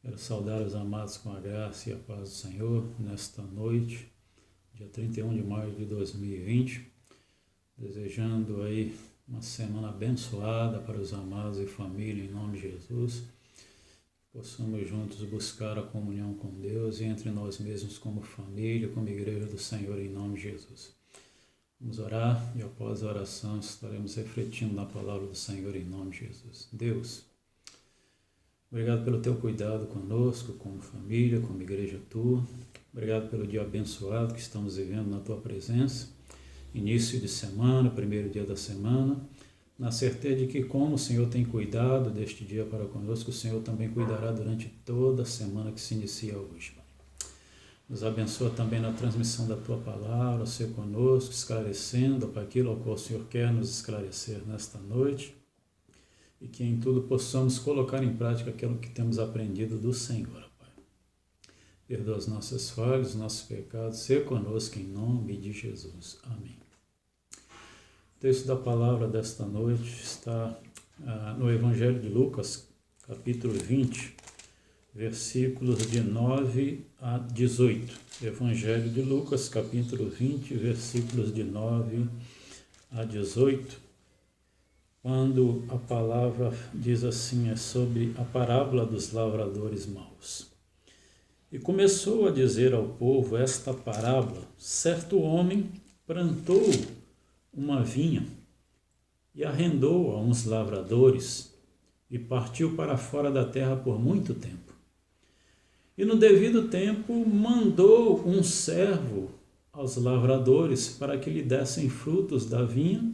Quero saudar os amados com a graça e a paz do Senhor nesta noite, dia 31 de maio de 2020, desejando aí uma semana abençoada para os amados e família em nome de Jesus. Possamos juntos buscar a comunhão com Deus e entre nós mesmos como família, como igreja do Senhor em nome de Jesus. Vamos orar e após a oração estaremos refletindo na palavra do Senhor em nome de Jesus. Deus, obrigado pelo teu cuidado conosco, como família, como igreja tua. Obrigado pelo dia abençoado que estamos vivendo na tua presença. Início de semana, primeiro dia da semana, na certeza de que como o Senhor tem cuidado deste dia para conosco, o Senhor também cuidará durante toda a semana que se inicia hoje. Nos abençoa também na transmissão da tua palavra, ser conosco, esclarecendo para aquilo ao qual o Senhor quer nos esclarecer nesta noite. E que em tudo possamos colocar em prática aquilo que temos aprendido do Senhor, Pai. Perdoa as nossas falhas, os nossos pecados, ser conosco em nome de Jesus. Amém. O texto da palavra desta noite está no Evangelho de Lucas, capítulo 20, versículos de 9 a 18. Evangelho de Lucas, capítulo 20, versículos de 9 a 18. Quando a palavra diz assim, é sobre a parábola dos lavradores maus. E começou a dizer ao povo esta parábola: certo homem plantou uma vinha e arrendou a uns lavradores e partiu para fora da terra por muito tempo. E no devido tempo mandou um servo aos lavradores para que lhe dessem frutos da vinha.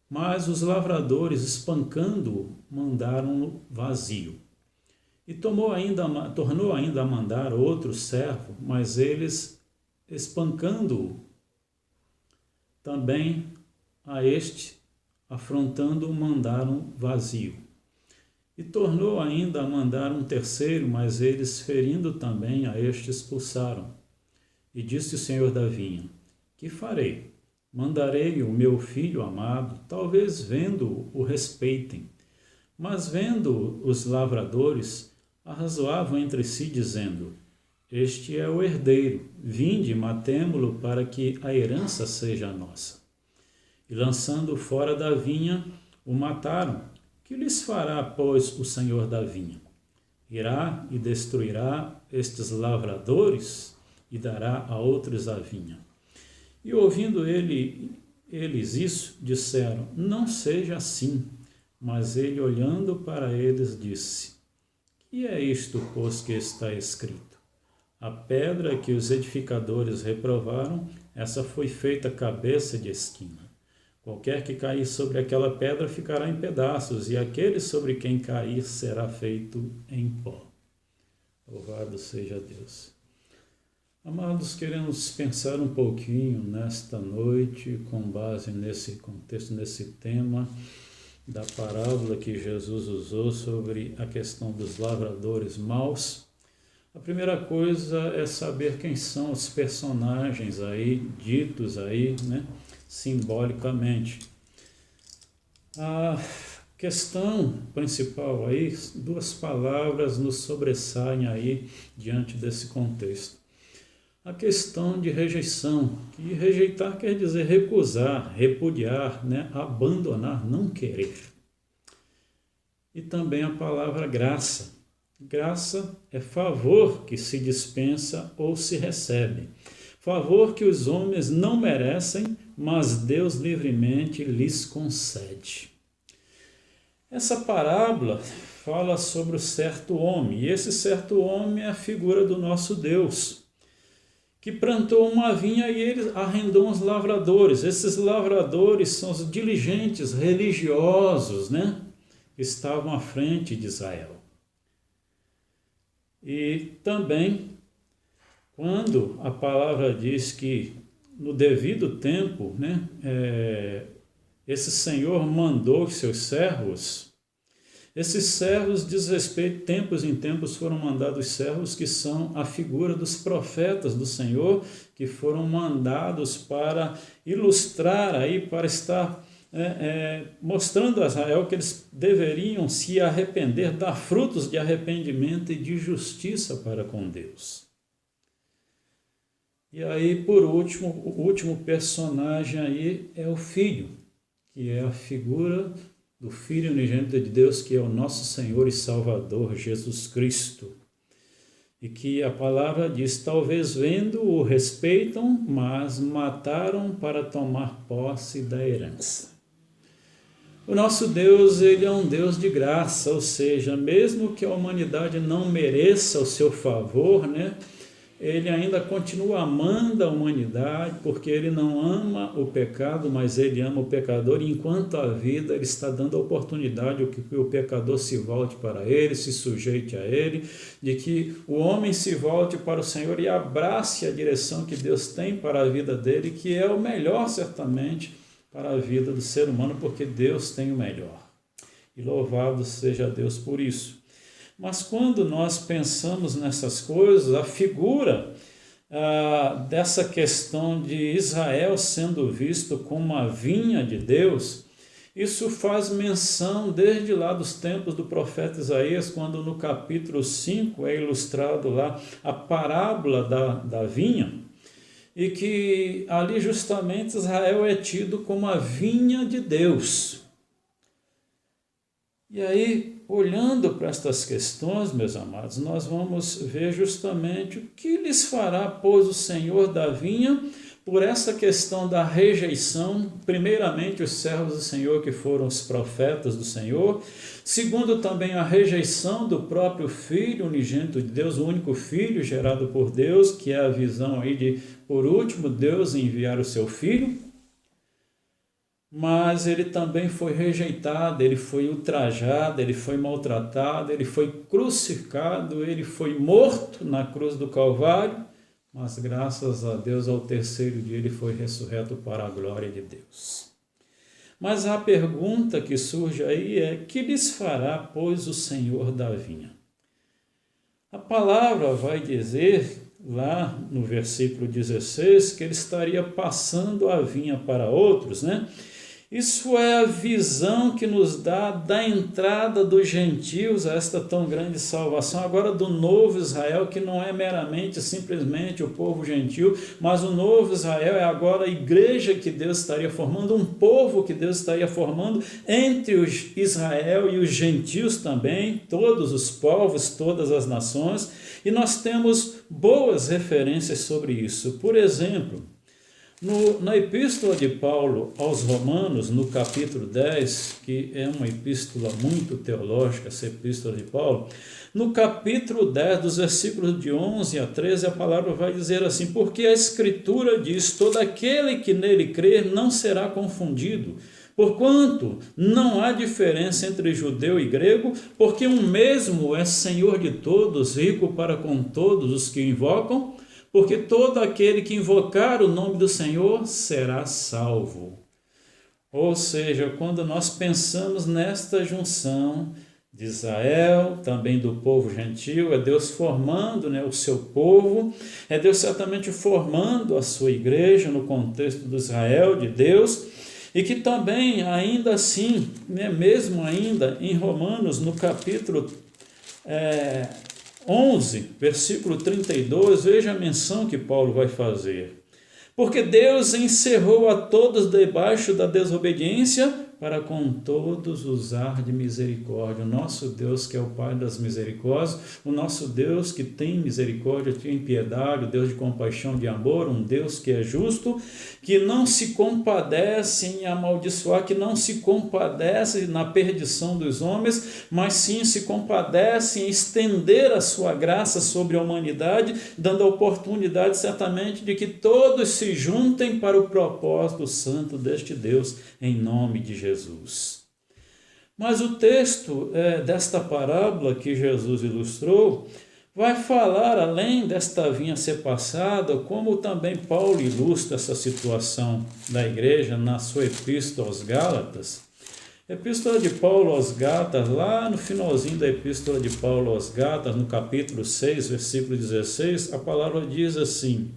Mas os lavradores, espancando-o, mandaram-no vazio. E tornou ainda a mandar outro servo, mas eles, espancando-o, também a este, afrontando-o, mandaram vazio. E tornou ainda a mandar um terceiro, mas eles, ferindo também a este, expulsaram. E disse o Senhor da vinha: que farei? Mandarei o meu filho amado, talvez vendo-o o respeitem. Mas vendo os lavradores, arrazoavam entre si, dizendo: este é o herdeiro, vinde, matemo-lo para que a herança seja nossa. E lançando-o fora da vinha, o mataram. Que lhes fará, pois, o Senhor da vinha? Irá e destruirá estes lavradores e dará a outros a vinha. E ouvindo eles isso, disseram: não seja assim. Mas ele, olhando para eles, disse: que é isto, pois, que está escrito? A pedra que os edificadores reprovaram, essa foi feita cabeça de esquina. Qualquer que cair sobre aquela pedra ficará em pedaços, e aquele sobre quem cair será feito em pó. Louvado seja Deus. Amados, queremos pensar um pouquinho nesta noite, com base nesse contexto, nesse tema da parábola que Jesus usou sobre a questão dos lavradores maus. A primeira coisa é saber quem são os personagens aí, ditos aí, né, simbolicamente. A questão principal aí, duas palavras nos sobressaem aí diante desse contexto. A questão de rejeição, que rejeitar quer dizer recusar, repudiar, né? Abandonar, não querer. E também a palavra graça. Graça é favor que se dispensa ou se recebe. Favor que os homens não merecem, mas Deus livremente lhes concede. Essa parábola fala sobre o certo homem, e esse certo homem é a figura do nosso Deus, que plantou uma vinha e ele arrendou uns lavradores. Esses lavradores são os diligentes religiosos, né, que estavam à frente de Israel. E também, quando a palavra diz que no devido tempo, né, esse Senhor mandou seus servos. Esses servos, diz respeito, tempos em tempos foram mandados servos que são a figura dos profetas do Senhor, que foram mandados para ilustrar aí, para estar mostrando a Israel que eles deveriam se arrepender, dar frutos de arrependimento e de justiça para com Deus. E aí, por último, o último personagem aí é o Filho, que é a figura do Filho unigênito de Deus, que é o nosso Senhor e Salvador, Jesus Cristo. E que a palavra diz, talvez vendo-o respeitam, mas mataram para tomar posse da herança. O nosso Deus, ele é um Deus de graça, ou seja, mesmo que a humanidade não mereça o seu favor, ele ainda continua amando a humanidade, porque ele não ama o pecado, mas ele ama o pecador, e enquanto há vida, ele está dando a oportunidade que o pecador se volte para ele, se sujeite a ele, de que o homem se volte para o Senhor e abrace a direção que Deus tem para a vida dele, que é o melhor, certamente, para a vida do ser humano, porque Deus tem o melhor. E louvado seja Deus por isso. Mas quando nós pensamos nessas coisas, a figura dessa questão de Israel sendo visto como a vinha de Deus, isso faz menção desde lá dos tempos do profeta Isaías, quando no capítulo 5 é ilustrado lá a parábola da vinha, e que ali justamente Israel é tido como a vinha de Deus. E aí, olhando para estas questões, meus amados, nós vamos ver justamente o que lhes fará, pois, o Senhor da vinha, por essa questão da rejeição, primeiramente os servos do Senhor, que foram os profetas do Senhor, segundo também a rejeição do próprio Filho unigênito de Deus, o único Filho gerado por Deus, que é a visão aí de, por último, Deus enviar o seu Filho. Mas ele também foi rejeitado, ele foi ultrajado, ele foi maltratado, ele foi crucificado, ele foi morto na cruz do Calvário, mas graças a Deus ao terceiro dia ele foi ressurreto para a glória de Deus. Mas a pergunta que surge aí é, que lhes fará, pois, o Senhor da vinha? A palavra vai dizer, lá no versículo 16, que ele estaria passando a vinha para outros, Isso é a visão que nos dá da entrada dos gentios a esta tão grande salvação, agora do novo Israel, que não é meramente, simplesmente o povo gentil, mas o novo Israel é agora a igreja que Deus estaria formando, um povo que Deus estaria formando entre os Israel e os gentios também, todos os povos, todas as nações, e nós temos boas referências sobre isso. Por exemplo, na epístola de Paulo aos Romanos, no capítulo 10, que é uma epístola muito teológica, essa epístola de Paulo, no capítulo 10, dos versículos de 11 a 13, a palavra vai dizer assim, porque a Escritura diz, todo aquele que nele crer não será confundido, porquanto não há diferença entre judeu e grego, porque um mesmo é Senhor de todos, rico para com todos os que o invocam, porque todo aquele que invocar o nome do Senhor será salvo. Ou seja, quando nós pensamos nesta junção de Israel, também do povo gentil, é Deus formando o seu povo, é Deus certamente formando a sua igreja no contexto do Israel de Deus, e que também, ainda assim, mesmo ainda em Romanos, no capítulo 11, versículo 32, veja a menção que Paulo vai fazer. Porque Deus encerrou a todos debaixo da desobediência, para com todos usar de misericórdia. O nosso Deus, que é o Pai das misericórdias, o nosso Deus que tem misericórdia, tem piedade, o Deus de compaixão, de amor, um Deus que é justo, que não se compadece em amaldiçoar, que não se compadece na perdição dos homens, mas sim se compadece em estender a sua graça sobre a humanidade, dando a oportunidade certamente de que todos se juntem para o propósito santo deste Deus, em nome de Jesus. Mas o texto desta parábola que Jesus ilustrou vai falar, além desta vinha ser passada, como também Paulo ilustra essa situação da igreja na sua epístola aos Gálatas. Epístola de Paulo aos Gálatas, lá no finalzinho da epístola de Paulo aos Gálatas, no capítulo 6, versículo 16, a palavra diz assim: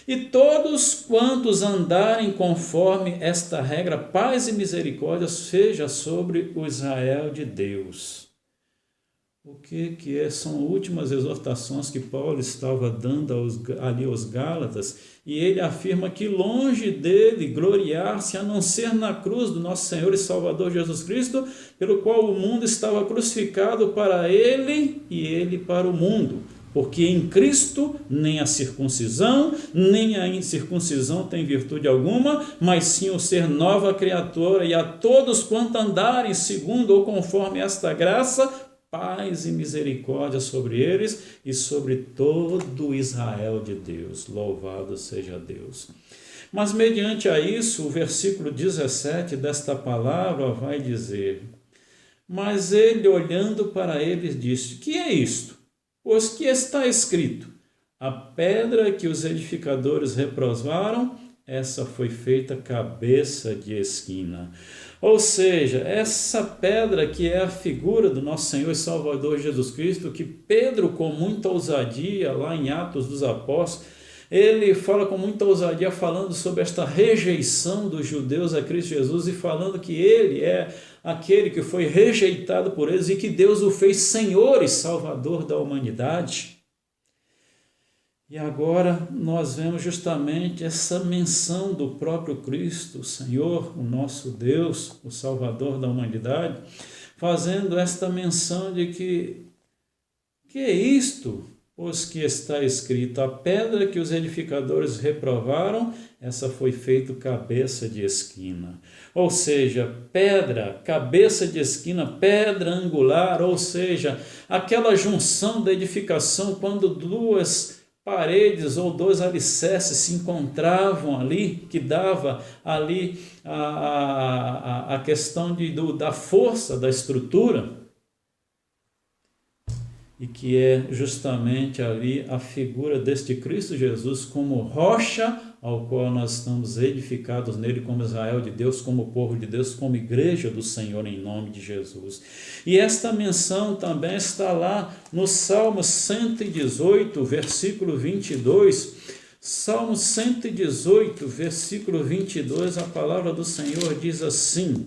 E todos quantos andarem conforme esta regra, paz e misericórdia seja sobre o Israel de Deus. O que são últimas exortações que Paulo estava dando ali aos Gálatas, e ele afirma que longe dele gloriar-se a não ser na cruz do nosso Senhor e Salvador Jesus Cristo, pelo qual o mundo estava crucificado para ele e ele para o mundo. Porque em Cristo nem a circuncisão, nem a incircuncisão tem virtude alguma, mas sim o ser nova criatura, e a todos quanto andarem segundo ou conforme esta graça, paz e misericórdia sobre eles e sobre todo Israel de Deus. Louvado seja Deus. Mas mediante a isso, o versículo 17 desta palavra vai dizer: mas ele, olhando para eles, disse: que é isto? Pois que está escrito: a pedra que os edificadores reprovaram, essa foi feita cabeça de esquina. Ou seja, essa pedra que é a figura do nosso Senhor e Salvador Jesus Cristo, que Pedro, com muita ousadia, lá em Atos dos Apóstolos, ele fala com muita ousadia, falando sobre esta rejeição dos judeus a Cristo Jesus, e falando que ele é aquele que foi rejeitado por eles e que Deus o fez Senhor e Salvador da humanidade. E agora nós vemos justamente essa menção do próprio Cristo, o Senhor, o nosso Deus, o Salvador da humanidade, fazendo esta menção de que é isto? Pois que está escrito: a pedra que os edificadores reprovaram, essa foi feita cabeça de esquina. Ou seja, pedra, cabeça de esquina, pedra angular, ou seja, aquela junção da edificação quando duas paredes ou dois alicerces se encontravam ali, que dava ali a questão da força da estrutura, e que é justamente ali a figura deste Cristo Jesus como rocha ao qual nós estamos edificados nele como Israel de Deus, como povo de Deus, como igreja do Senhor em nome de Jesus. E esta menção também está lá no Salmo 118, versículo 22. Salmo 118, versículo 22, a palavra do Senhor diz assim: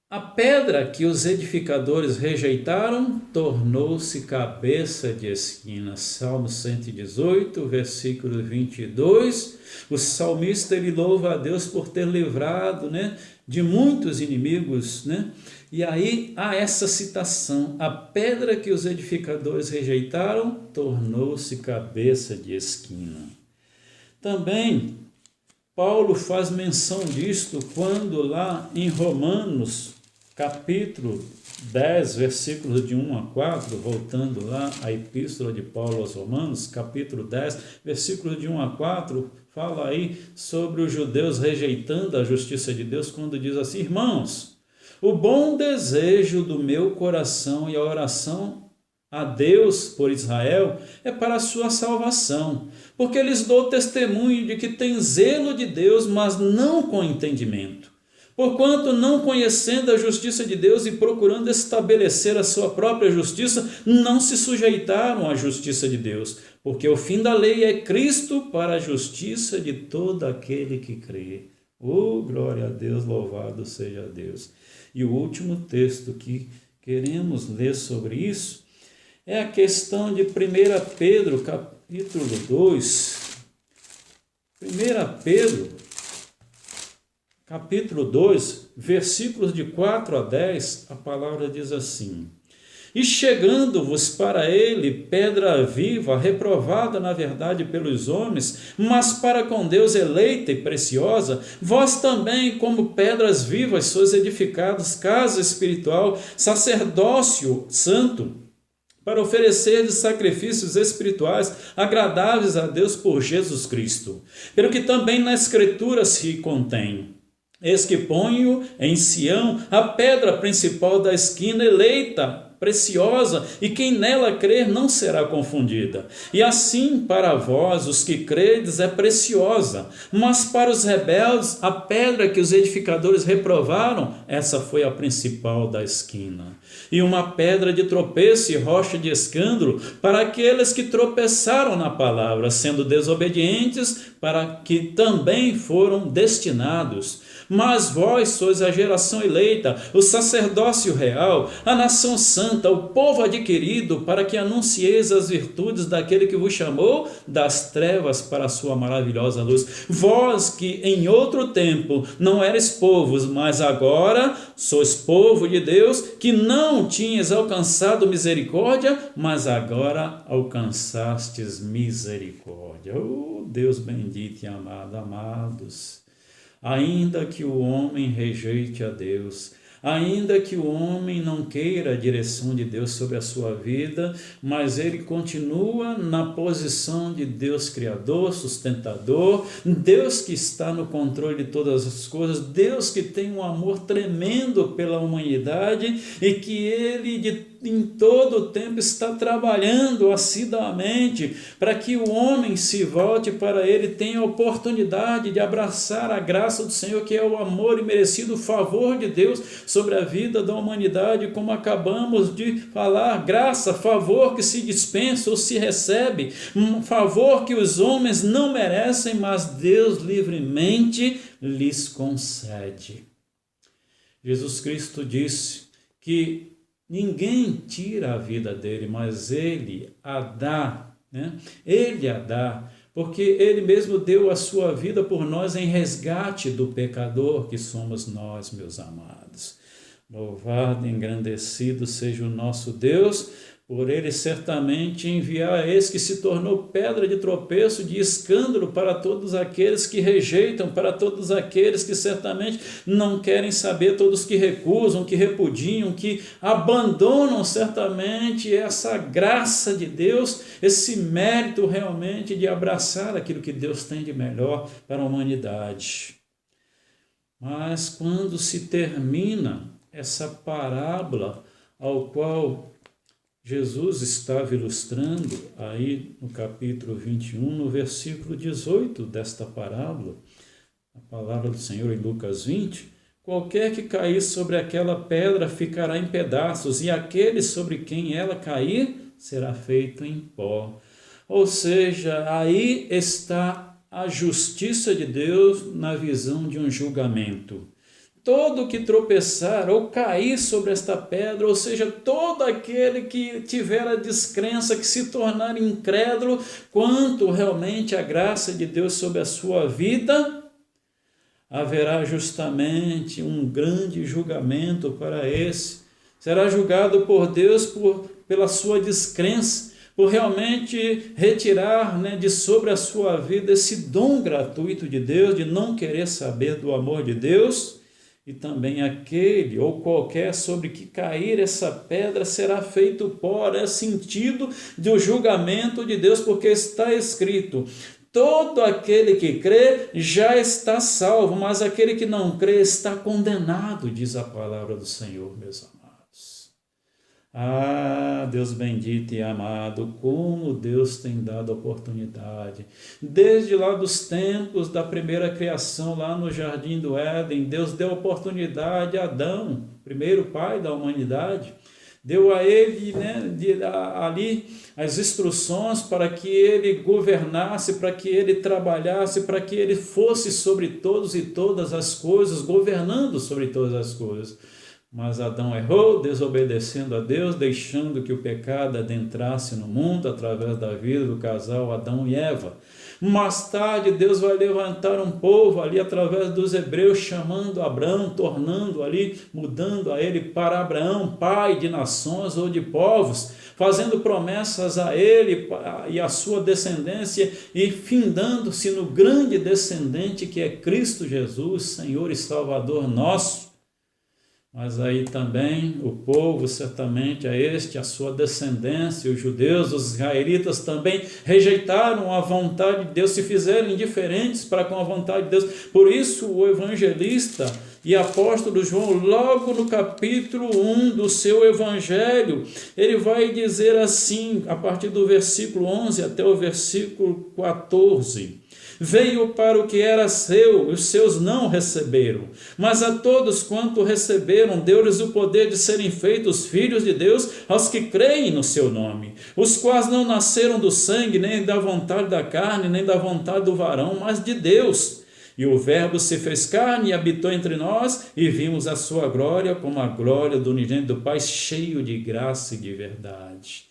a pedra que os edificadores rejeitaram tornou-se cabeça de esquina. Salmo 118, versículo 22. O salmista, ele louva a Deus por ter livrado, de muitos inimigos, E aí há essa citação: a pedra que os edificadores rejeitaram tornou-se cabeça de esquina. Também Paulo faz menção disto quando lá em Romanos, capítulo 10, versículos de 1 a 4, voltando lá à epístola de Paulo aos Romanos, capítulo 10, versículos de 1 a 4, fala aí sobre os judeus rejeitando a justiça de Deus, quando diz assim: irmãos, o bom desejo do meu coração e a oração a Deus por Israel é para a sua salvação, porque lhes dou testemunho de que tem zelo de Deus, mas não com entendimento. Porquanto, não conhecendo a justiça de Deus e procurando estabelecer a sua própria justiça, não se sujeitaram à justiça de Deus, porque o fim da lei é Cristo para a justiça de todo aquele que crê. Oh, glória a Deus, louvado seja Deus. E o último texto que queremos ler sobre isso é a questão de 1 Pedro, capítulo 2. 1 Pedro, capítulo 2, versículos de 4 a 10, a palavra diz assim: e chegando-vos para ele pedra viva, reprovada na verdade pelos homens, mas para com Deus eleita e preciosa, vós também, como pedras vivas, sois edificados casa espiritual, sacerdócio santo, para oferecer sacrifícios espirituais agradáveis a Deus por Jesus Cristo. Pelo que também na Escritura se contém: eis que ponho em Sião a pedra principal da esquina, eleita, preciosa, e quem nela crer não será confundida. E assim para vós, os que credes, é preciosa, mas para os rebeldes, a pedra que os edificadores reprovaram, essa foi a principal da esquina. E uma pedra de tropeço e rocha de escândalo para aqueles que tropeçaram na palavra, sendo desobedientes, para que também foram destinados. Mas vós sois a geração eleita, o sacerdócio real, a nação santa, o povo adquirido, para que anuncieis as virtudes daquele que vos chamou das trevas para a sua maravilhosa luz. Vós que em outro tempo não eres povos, mas agora sois povo de Deus, que não tinhas alcançado misericórdia, mas agora alcançastes misericórdia. Oh, Deus bendito e amado, amados. Ainda que o homem rejeite a Deus, ainda que o homem não queira a direção de Deus sobre a sua vida, mas ele continua na posição de Deus Criador, sustentador, Deus que está no controle de todas as coisas, Deus que tem um amor tremendo pela humanidade e que ele em todo o tempo está trabalhando assiduamente para que o homem se volte para ele, tenha a oportunidade de abraçar a graça do Senhor, que é o amor e merecido favor de Deus sobre a vida da humanidade, como acabamos de falar, graça, favor que se dispensa ou se recebe, um favor que os homens não merecem, mas Deus livremente lhes concede. Jesus Cristo disse que ninguém tira a vida dele, mas ele a dá, né? Ele a dá, porque ele mesmo deu a sua vida por nós em resgate do pecador que somos nós, meus amados. Louvado e engrandecido seja o nosso Deus, por ele certamente enviar esse que se tornou pedra de tropeço, de escândalo para todos aqueles que rejeitam, para todos aqueles que certamente não querem saber, todos que recusam, que repudiam, que abandonam certamente essa graça de Deus, esse mérito realmente de abraçar aquilo que Deus tem de melhor para a humanidade. Mas quando se termina essa parábola ao qual Jesus estava ilustrando aí no capítulo 21, no versículo 18 desta parábola, a palavra do Senhor em Lucas 20, qualquer que cair sobre aquela pedra ficará em pedaços, e aquele sobre quem ela cair será feito em pó. Ou seja, aí está a justiça de Deus na visão de um julgamento. Todo que tropeçar ou cair sobre esta pedra, ou seja, todo aquele que tiver a descrença, que se tornar incrédulo quanto realmente a graça de Deus sobre a sua vida, haverá justamente um grande julgamento para esse. Será julgado por Deus pela sua descrença, por realmente retirar, de sobre a sua vida esse dom gratuito de Deus, de não querer saber do amor de Deus. E também aquele ou qualquer sobre que cair essa pedra será feito pó. É sentido do julgamento de Deus, porque está escrito: todo aquele que crê já está salvo, mas aquele que não crê está condenado, diz a palavra do Senhor, meus amados. Ah, Deus bendito e amado, como Deus tem dado oportunidade. Desde lá dos tempos da primeira criação, lá no Jardim do Éden, Deus deu oportunidade a Adão, primeiro pai da humanidade. Deu a ele ali as instruções para que ele governasse, para que ele trabalhasse, para que ele fosse sobre todos e todas as coisas, governando sobre todas as coisas. Mas Adão errou, desobedecendo a Deus, deixando que o pecado adentrasse no mundo através da vida do casal Adão e Eva. Mais tarde, Deus vai levantar um povo ali através dos hebreus, chamando Abraão, tornando ali, mudando a ele para Abraão, pai de nações ou de povos, fazendo promessas a ele e a sua descendência e findando-se no grande descendente que é Cristo Jesus, Senhor e Salvador nosso. Mas aí também o povo, certamente, a sua descendência, os judeus, os israelitas também rejeitaram a vontade de Deus, se fizeram indiferentes para com a vontade de Deus. Por isso o evangelista, E apóstolo João, logo no capítulo 1 do seu evangelho, ele vai dizer assim, a partir do versículo 11 até o versículo 14: veio para o que era seu, os seus não receberam, mas a todos quanto receberam, deu-lhes o poder de serem feitos filhos de Deus, aos que creem no seu nome, os quais não nasceram do sangue, nem da vontade da carne, nem da vontade do varão, mas de Deus. E o Verbo se fez carne e habitou entre nós, e vimos a sua glória como a glória do unigênito do Pai, cheio de graça e de verdade.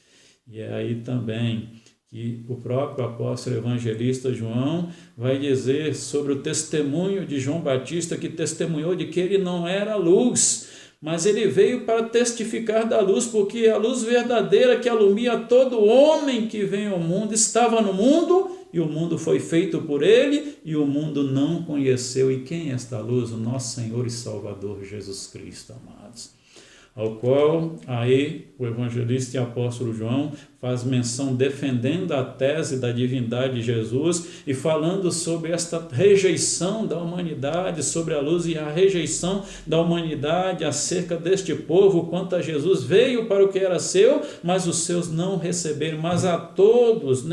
E é aí também que o próprio apóstolo evangelista João vai dizer sobre o testemunho de João Batista, que testemunhou de que ele não era luz, mas ele veio para testificar da luz, porque a luz verdadeira que alumia todo homem que vem ao mundo estava no mundo, e o mundo foi feito por ele, e o mundo não conheceu. E quem é esta luz? O nosso Senhor e Salvador Jesus Cristo, amados. Ao qual aí o evangelista e apóstolo João faz menção defendendo a tese da divindade de Jesus e falando sobre esta rejeição da humanidade sobre a luz e a rejeição da humanidade acerca deste povo, quanto a Jesus veio para o que era seu, mas os seus não receberam, mas a todos,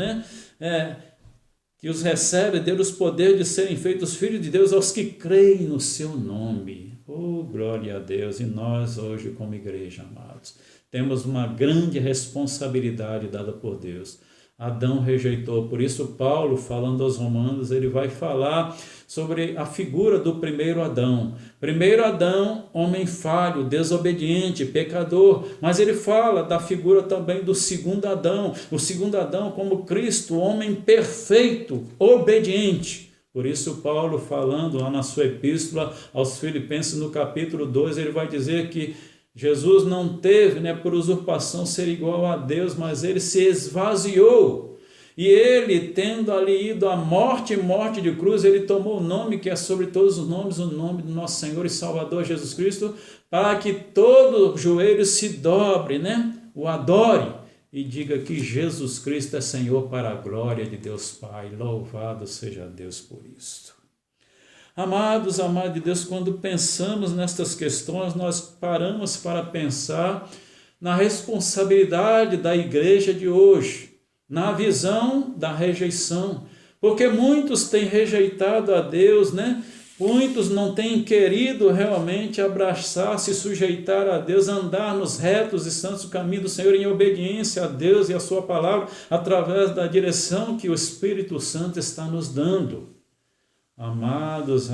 que os recebe, deu-lhes poder de serem feitos filhos de Deus aos que creem no seu nome. Oh, glória a Deus! E nós hoje como igreja, amados, temos uma grande responsabilidade dada por Deus. Adão rejeitou, por isso Paulo, falando aos Romanos, ele vai falar sobre a figura do primeiro Adão. Primeiro Adão, homem falho, desobediente, pecador, mas ele fala da figura também do segundo Adão, o segundo Adão como Cristo, homem perfeito, obediente. Por isso Paulo, falando lá na sua epístola aos Filipenses, no capítulo 2, ele vai dizer que Jesus não teve, por usurpação, ser igual a Deus, mas ele se esvaziou. E ele, tendo ali ido à morte de cruz, ele tomou o nome que é sobre todos os nomes, o nome do nosso Senhor e Salvador Jesus Cristo, para que todo joelho se dobre, o adore e diga que Jesus Cristo é Senhor, para a glória de Deus Pai. Louvado seja Deus por isto. Amados de Deus, quando pensamos nestas questões, nós paramos para pensar na responsabilidade da igreja de hoje, na visão da rejeição, porque muitos têm rejeitado a Deus, Muitos não têm querido realmente abraçar, se sujeitar a Deus, andar nos retos e santos caminhos do Senhor em obediência a Deus e a sua palavra, através da direção que o Espírito Santo está nos dando. Amados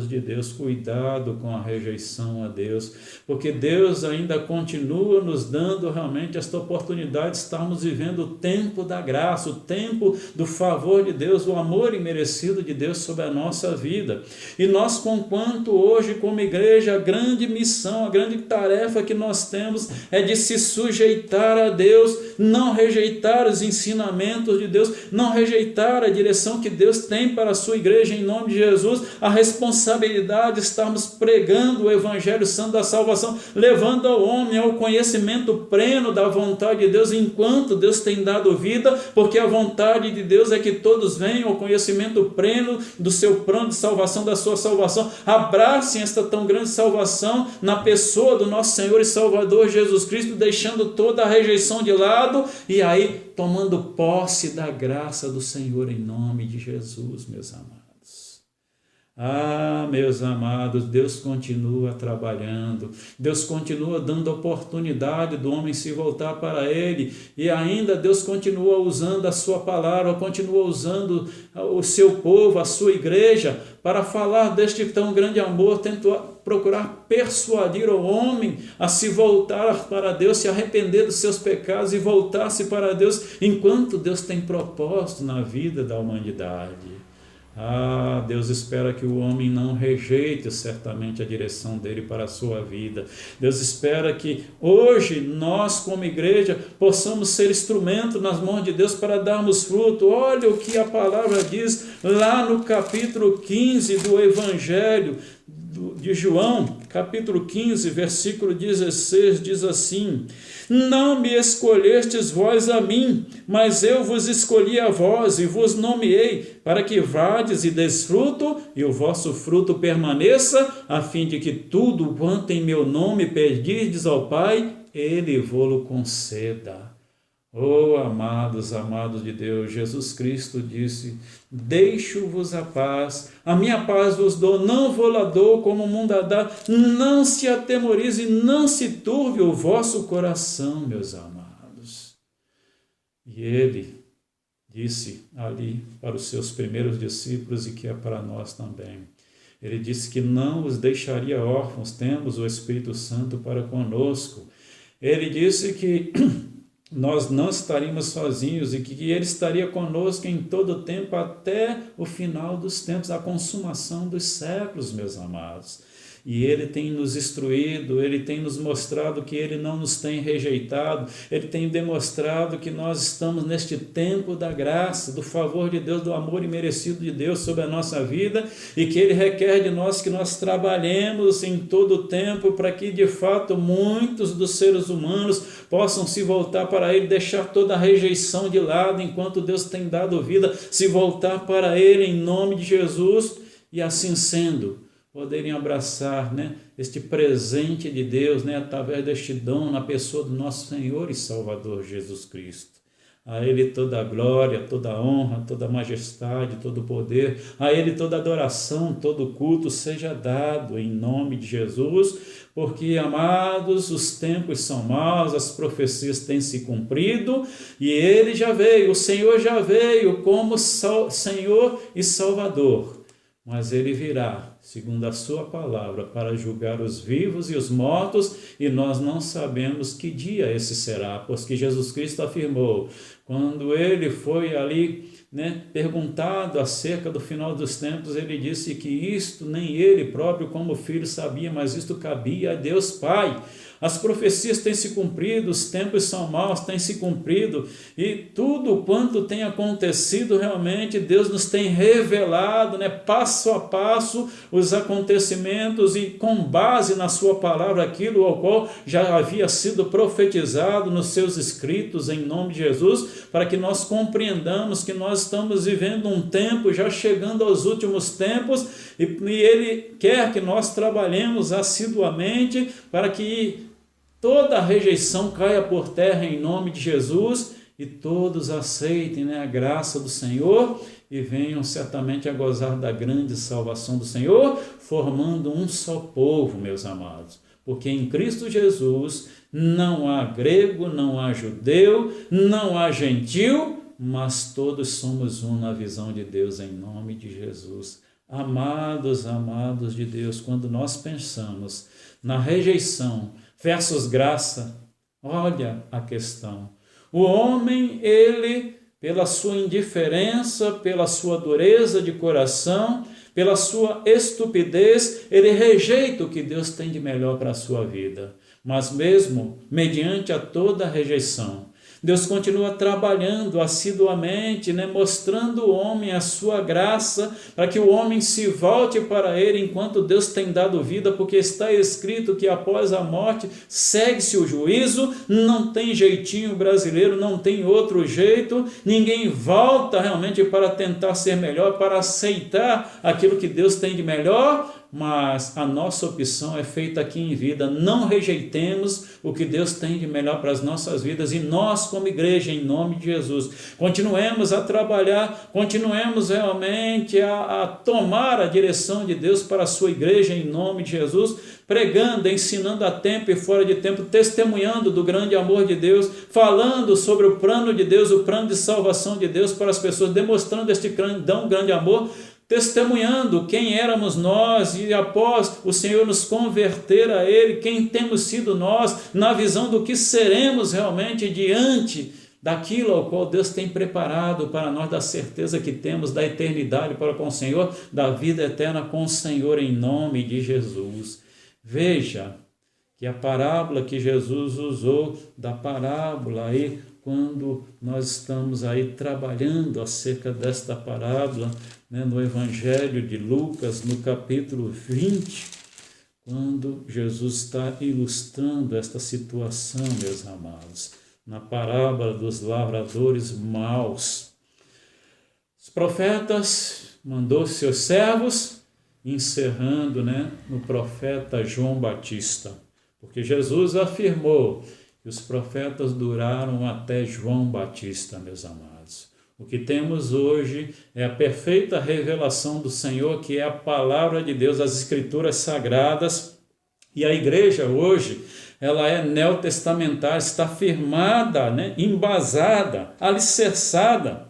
de Deus, cuidado com a rejeição a Deus, porque Deus ainda continua nos dando realmente esta oportunidade de estarmos vivendo o tempo da graça, o tempo do favor de Deus, o amor imerecido de Deus sobre a nossa vida. E nós, conquanto hoje como igreja, a grande missão, a grande tarefa que nós temos é de se sujeitar a Deus, não rejeitar os ensinamentos de Deus, não rejeitar a direção que Deus tem para a sua igreja em nome de Jesus, a responsabilidade de estarmos pregando o Evangelho Santo da salvação, levando ao homem ao conhecimento pleno da vontade de Deus, enquanto Deus tem dado vida, porque a vontade de Deus é que todos venham ao conhecimento pleno do seu plano de salvação, da sua salvação, abracem esta tão grande salvação na pessoa do nosso Senhor e Salvador Jesus Cristo, deixando toda a rejeição de lado e aí tomando posse da graça do Senhor em nome de Jesus, meus amados. Meus amados, Deus continua trabalhando, Deus continua dando oportunidade do homem se voltar para Ele, e ainda Deus continua usando a sua palavra, continua usando o seu povo, a sua igreja, para falar deste tão grande amor, tentar procurar persuadir o homem a se voltar para Deus, se arrepender dos seus pecados e voltar-se para Deus, enquanto Deus tem propósito na vida da humanidade. Deus espera que o homem não rejeite certamente a direção dele para a sua vida. Deus espera que hoje nós como igreja possamos ser instrumento nas mãos de Deus para darmos fruto. Olha o que a palavra diz lá no capítulo 15 do Evangelho de João, capítulo 15, versículo 16, diz assim: não me escolhestes vós a mim, mas eu vos escolhi a vós e vos nomeei, para que vades e deis fruto, e o vosso fruto permaneça, a fim de que tudo quanto em meu nome pedirdes ao Pai, Ele vô-lo conceda. Oh, amados, amados de Deus, Jesus Cristo disse: deixo-vos a minha paz vos dou, não vou-la dou como o mundo a dá, não se atemorize, não se turbe o vosso coração, meus amados. E ele disse ali para os seus primeiros discípulos, e que é para nós também, ele disse que não os deixaria órfãos, temos o Espírito Santo para conosco. Ele disse que nós não estaríamos sozinhos e que Ele estaria conosco em todo o tempo até o final dos tempos, a consumação dos séculos, meus amados. E Ele tem nos instruído, Ele tem nos mostrado que Ele não nos tem rejeitado, Ele tem demonstrado que nós estamos neste tempo da graça, do favor de Deus, do amor imerecido de Deus sobre a nossa vida, e que Ele requer de nós que nós trabalhemos em todo o tempo para que de fato muitos dos seres humanos possam se voltar para Ele, deixar toda a rejeição de lado enquanto Deus tem dado vida, se voltar para Ele em nome de Jesus, e assim sendo, poderem abraçar, este presente de Deus, através deste dom na pessoa do nosso Senhor e Salvador Jesus Cristo. A Ele toda a glória, toda a honra, toda a majestade, todo o poder, a Ele toda a adoração, todo o culto seja dado em nome de Jesus, porque, amados, os tempos são maus, as profecias têm se cumprido, e Ele já veio, o Senhor já veio como Senhor e Salvador, mas Ele virá, segundo a sua palavra, para julgar os vivos e os mortos, e nós não sabemos que dia esse será, pois que Jesus Cristo afirmou, quando Ele foi ali, perguntado acerca do final dos tempos, Ele disse que isto nem Ele próprio como Filho sabia, mas isto cabia a Deus Pai. As profecias têm se cumprido, os tempos são maus, têm se cumprido, e tudo quanto tem acontecido realmente, Deus nos tem revelado, passo a passo, os acontecimentos, e com base na sua palavra, aquilo ao qual já havia sido profetizado nos seus escritos, em nome de Jesus, para que nós compreendamos que nós estamos vivendo um tempo, já chegando aos últimos tempos, e Ele quer que nós trabalhemos assiduamente para que toda a rejeição caia por terra em nome de Jesus e todos aceitem a graça do Senhor e venham certamente a gozar da grande salvação do Senhor, formando um só povo, meus amados. Porque em Cristo Jesus não há grego, não há judeu, não há gentil, mas todos somos um na visão de Deus em nome de Jesus. Amados, amados de Deus, quando nós pensamos na rejeição versus graça, olha a questão. O homem, ele, pela sua indiferença, pela sua dureza de coração, pela sua estupidez, ele rejeita o que Deus tem de melhor para a sua vida. Mas mesmo mediante a toda a rejeição, Deus continua trabalhando assiduamente, mostrando ao homem a sua graça, para que o homem se volte para Ele enquanto Deus tem dado vida, porque está escrito que após a morte segue-se o juízo, não tem jeitinho brasileiro, não tem outro jeito, ninguém volta realmente para tentar ser melhor, para aceitar aquilo que Deus tem de melhor, mas a nossa opção é feita aqui em vida. Não rejeitemos o que Deus tem de melhor para as nossas vidas, e nós como igreja, em nome de Jesus, continuemos a trabalhar, continuemos realmente a tomar a direção de Deus para a sua igreja, em nome de Jesus, pregando, ensinando a tempo e fora de tempo, testemunhando do grande amor de Deus, falando sobre o plano de Deus, o plano de salvação de Deus para as pessoas, demonstrando este grande amor, testemunhando quem éramos nós, e após o Senhor nos converter a Ele, quem temos sido nós, na visão do que seremos realmente diante daquilo ao qual Deus tem preparado para nós, da certeza que temos da eternidade para com o Senhor, da vida eterna com o Senhor, em nome de Jesus. Veja que a parábola que Jesus usou, da parábola aí, quando nós estamos aí trabalhando acerca desta parábola, no Evangelho de Lucas, no capítulo 20, quando Jesus está ilustrando esta situação, meus amados, na parábola dos lavradores maus. Os profetas mandou seus servos, encerrando, no profeta João Batista, porque Jesus afirmou que os profetas duraram até João Batista, meus amados. O que temos hoje é a perfeita revelação do Senhor, que é a palavra de Deus, as escrituras sagradas. E a igreja hoje, ela é neotestamentária, está firmada, embasada, alicerçada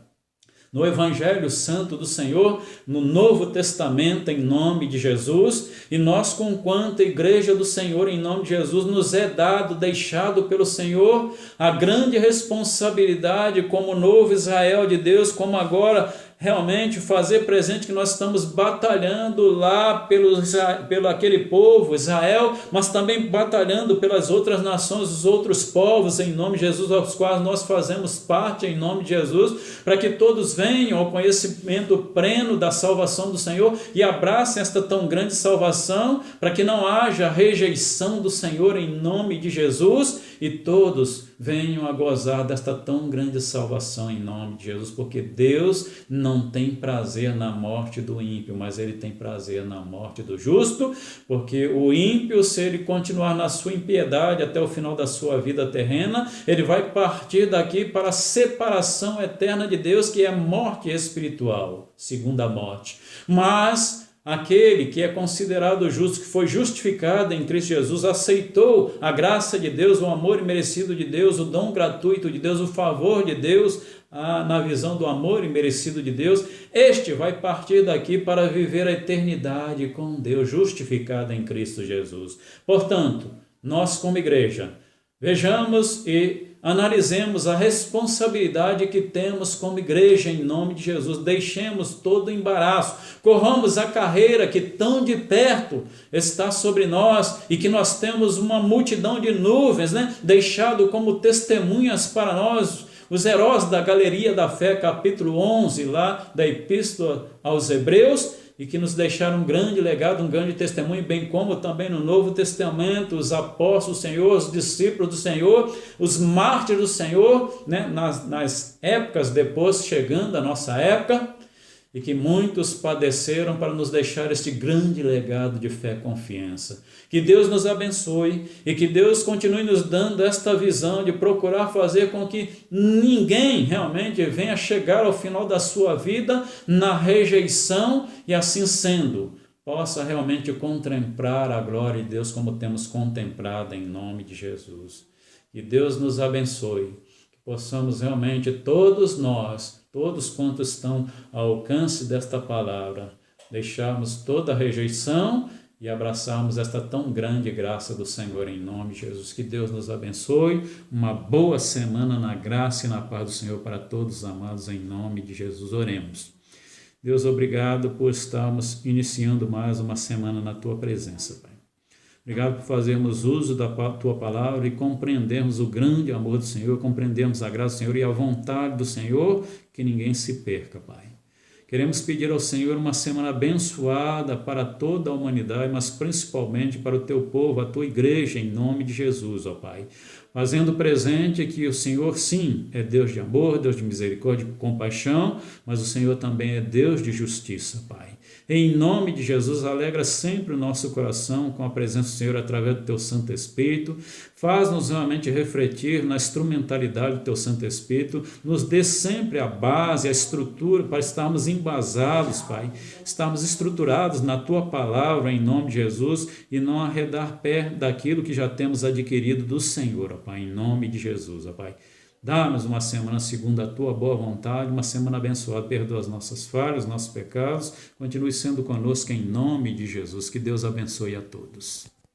no Evangelho Santo do Senhor, no Novo Testamento, em nome de Jesus. E nós, conquanto Igreja do Senhor, em nome de Jesus, nos é dado, deixado pelo Senhor, a grande responsabilidade como novo Israel de Deus, como agora realmente fazer presente que nós estamos batalhando lá pelo aquele povo, Israel, mas também batalhando pelas outras nações, os outros povos, em nome de Jesus, aos quais nós fazemos parte, em nome de Jesus, para que todos venham ao conhecimento pleno da salvação do Senhor e abracem esta tão grande salvação, para que não haja rejeição do Senhor, em nome de Jesus, e todos venham a gozar desta tão grande salvação em nome de Jesus, porque Deus não tem prazer na morte do ímpio, mas Ele tem prazer na morte do justo, porque o ímpio, se ele continuar na sua impiedade até o final da sua vida terrena, ele vai partir daqui para a separação eterna de Deus, que é a morte espiritual, segunda morte. Mas aquele que é considerado justo, que foi justificado em Cristo Jesus, aceitou a graça de Deus, o amor imerecido de Deus, o dom gratuito de Deus, o favor de Deus, na visão do amor imerecido de Deus, este vai partir daqui para viver a eternidade com Deus, justificado em Cristo Jesus. Portanto, nós como igreja, vejamos e analisemos a responsabilidade que temos como igreja em nome de Jesus. Deixemos todo o embaraço, corramos a carreira que tão de perto está sobre nós e que nós temos uma multidão de nuvens, deixado como testemunhas para nós, os heróis da galeria da fé, capítulo 11, lá da Epístola aos Hebreus, e que nos deixaram um grande legado, um grande testemunho, bem como também no Novo Testamento, os apóstolos do Senhor, os discípulos do Senhor, os mártires do Senhor, nas épocas depois, chegando a nossa época, e que muitos padeceram para nos deixar este grande legado de fé e confiança. Que Deus nos abençoe e que Deus continue nos dando esta visão de procurar fazer com que ninguém realmente venha chegar ao final da sua vida na rejeição e, assim sendo, possa realmente contemplar a glória de Deus como temos contemplado em nome de Jesus. Que Deus nos abençoe, que possamos realmente todos nós, todos quantos estão ao alcance desta palavra, deixarmos toda a rejeição e abraçarmos esta tão grande graça do Senhor em nome de Jesus. Que Deus nos abençoe, uma boa semana na graça e na paz do Senhor para todos, amados, em nome de Jesus. Oremos. Deus, obrigado por estarmos iniciando mais uma semana na Tua presença, Pai. Obrigado por fazermos uso da Tua palavra e compreendermos o grande amor do Senhor, compreendermos a graça do Senhor e a vontade do Senhor, que ninguém se perca, Pai. Queremos pedir ao Senhor uma semana abençoada para toda a humanidade, mas principalmente para o Teu povo, a Tua igreja, em nome de Jesus, ó Pai. Fazendo presente que o Senhor, sim, é Deus de amor, Deus de misericórdia e compaixão, mas o Senhor também é Deus de justiça, Pai. Em nome de Jesus, alegra sempre o nosso coração com a presença do Senhor através do Teu Santo Espírito. Faz-nos realmente refletir na instrumentalidade do Teu Santo Espírito. Nos dê sempre a base, a estrutura para estarmos embasados, Pai. Estarmos estruturados na Tua palavra, em nome de Jesus, e não arredar pé daquilo que já temos adquirido do Senhor, ó Pai, em nome de Jesus, ó Pai. Dá-nos uma semana segundo a Tua boa vontade, uma semana abençoada. Perdoa as nossas falhas, nossos pecados. Continue sendo conosco em nome de Jesus. Que Deus abençoe a todos.